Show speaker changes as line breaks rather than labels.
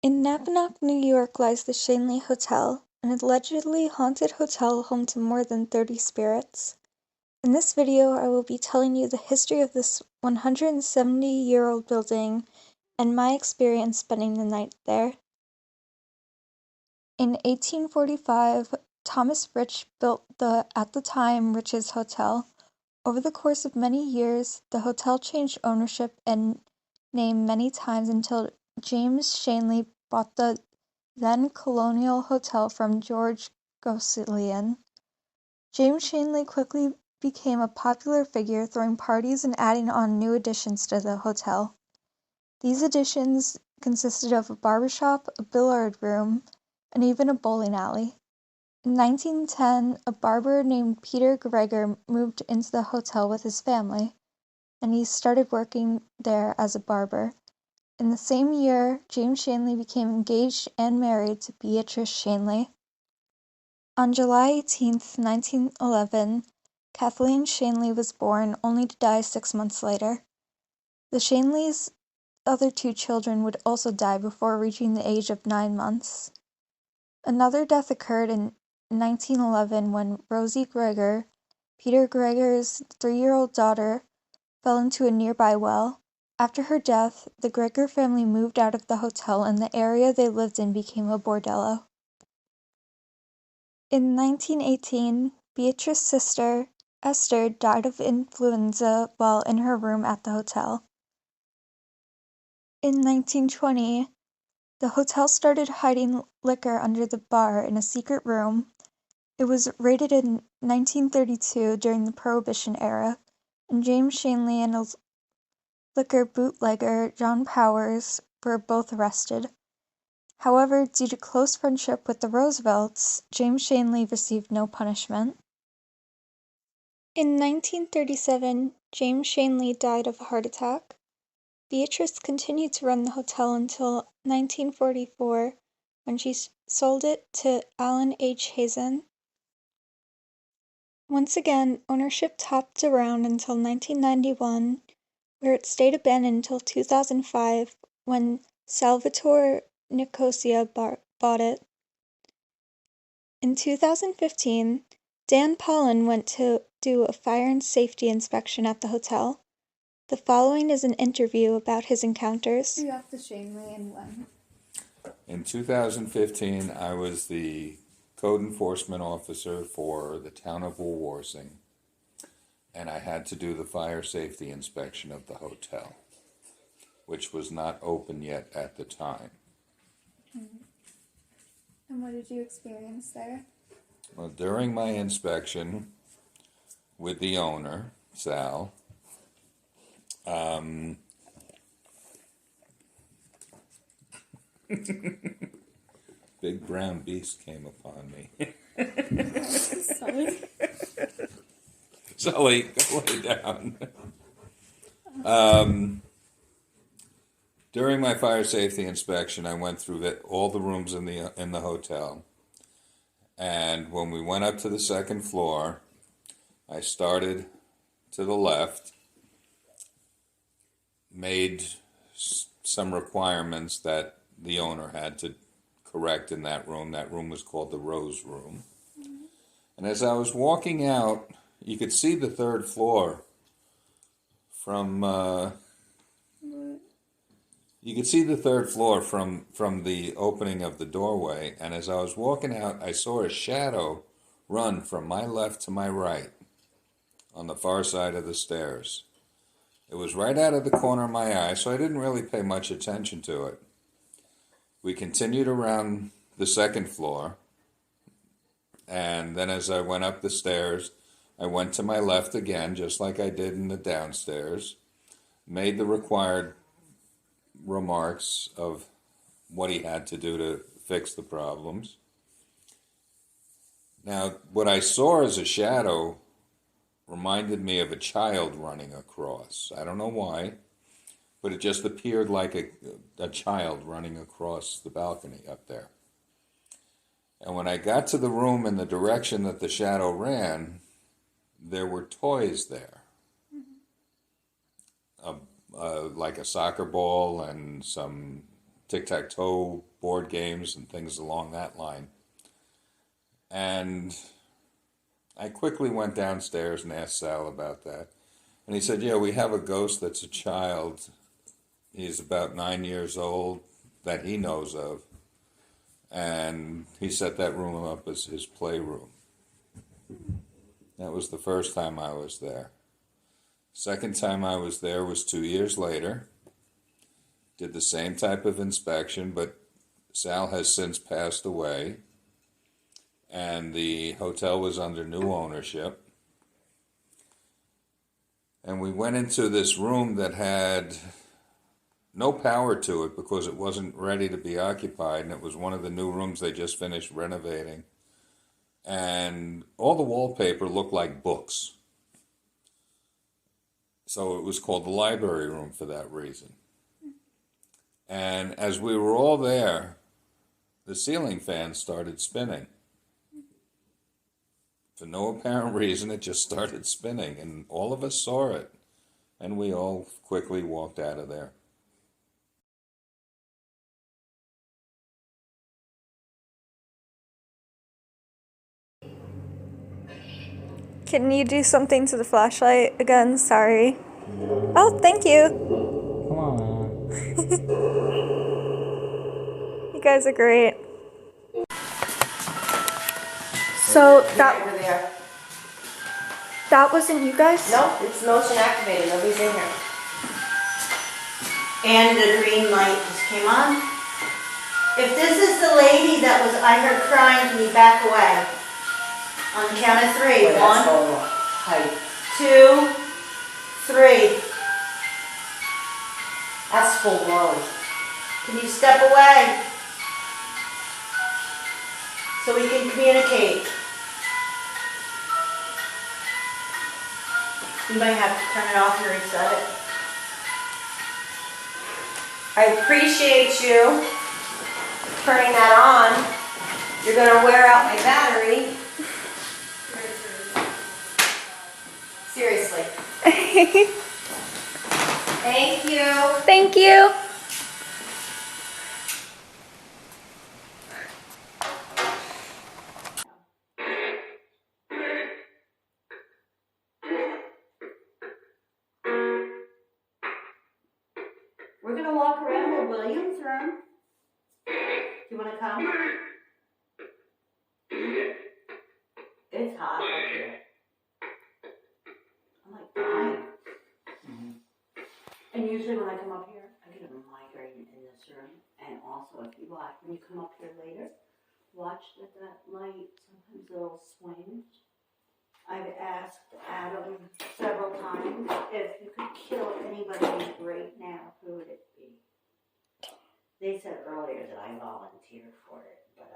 In Napanoch, New York lies the Shanley Hotel, an allegedly haunted hotel home to more than 30 spirits. In this video, I will be telling you the history of this 170-year-old building and my experience spending the night there. In 1845, Thomas Rich built the, at the time, Rich's Hotel. Over the course of many years, the hotel changed ownership and name many times until James Shanley bought the then Colonial Hotel from George Gosselin. James Shanley quickly became a popular figure, throwing parties and adding on new additions to the hotel. These additions consisted of a barbershop, a billiard room, and even a bowling alley. In 1910, a barber named Peter Gregor moved into the hotel with his family, and he started working there as a barber. In the same year, James Shanley became engaged and married to Beatrice Shanley. On July 18, 1911, Kathleen Shanley was born, only to die 6 months later. The Shanleys' other two children would also die before reaching the age of 9 months. Another death occurred in 1911 when Rosie Gregor, Peter Gregor's 3-year-old daughter, fell into a nearby well. After her death, the Gregor family moved out of the hotel and the area they lived in became a bordello. In 1918, Beatrice's sister, Esther, died of influenza while in her room at the hotel. In 1920, the hotel started hiding liquor under the bar in a secret room. It was raided in 1932 during the Prohibition era, and James Shanley and a liquor bootlegger, John Powers, were both arrested. However, due to close friendship with the Roosevelts, James Shanley received no punishment. In 1937, James Shanley died of a heart attack. Beatrice continued to run the hotel until 1944, when she sold it to Allen H. Hazen. Once again, ownership topped around until 1991, where it stayed abandoned until 2005, when Salvatore Nicosia bought it. In 2015, Dan Pollan went to do a fire and safety inspection at the hotel. The following is an interview about his encounters.
You got the Shanley and when?
In 2015, I was the code enforcement officer for the town of Warwarsing, and I had to do the fire safety inspection of the hotel, which was not open yet at the time.
And what did you experience there?
Well, during my inspection with the owner, Sal, big brown beast came upon me.
Sully?
Sully, go lay down. During my fire safety inspection, I went through all the rooms in the hotel, and when we went up to the second floor, I started to the left, made some requirements that the owner had to correct in that room. That room was called the Rose Room. Mm-hmm. And as I was walking out, you could see the third floor from the opening of the doorway. And as I was walking out, I saw a shadow run from my left to my right on the far side of the stairs. It was right out of the corner of my eye, so I didn't really pay much attention to it. We continued around the second floor, and then as I went up the stairs, I went to my left again, just like I did in the downstairs, made the required remarks of what he had to do to fix the problems. Now, what I saw as a shadow reminded me of a child running across. I don't know why, but it just appeared like a child running across the balcony up there. And when I got to the room in the direction that the shadow ran, there were toys there. Mm-hmm. Like a soccer ball and some tic-tac-toe board games and things along that line. And I quickly went downstairs and asked Sal about that. And he said, yeah, we have a ghost that's a child. He's about 9 years old that he knows of. And he set that room up as his playroom. That was the first time I was there. Second time I was there was 2 years later. Did the same type of inspection, but Sal has since passed away. And the hotel was under new ownership. And we went into this room that had no power to it because it wasn't ready to be occupied, and it was one of the new rooms they just finished renovating. And all the wallpaper looked like books. So it was called the library room for that reason. And as we were all there, the ceiling fan started spinning. For no apparent reason, it just started spinning, and all of us saw it. And we all quickly walked out of there.
Can you do something to the flashlight again? Sorry. Oh, thank you.
Come on.
You guys are great. So
Over there.
that wasn't you guys?
No, it's motion activated. Nobody's in here. And the green light just came on. If this is the lady that was, I heard crying, can you back away? On the count of three.
Wait, that's all height.
2, 3. That's full blown. Can you step away? So we can communicate. You might have to turn it off and reset it. I appreciate you turning that on. You're gonna wear out my battery. Seriously. Thank you.
Thank you.
We're gonna walk around with William's room. Do you wanna come? It's hot up here. I'm like dying. And usually when I come up here, I get a migraine in this room. And also if you watch, when you come up here later, watch that light, sometimes it'll swing. I've asked Adam several times if you could kill anybody right now, who would it be? They said earlier that I volunteered for it, but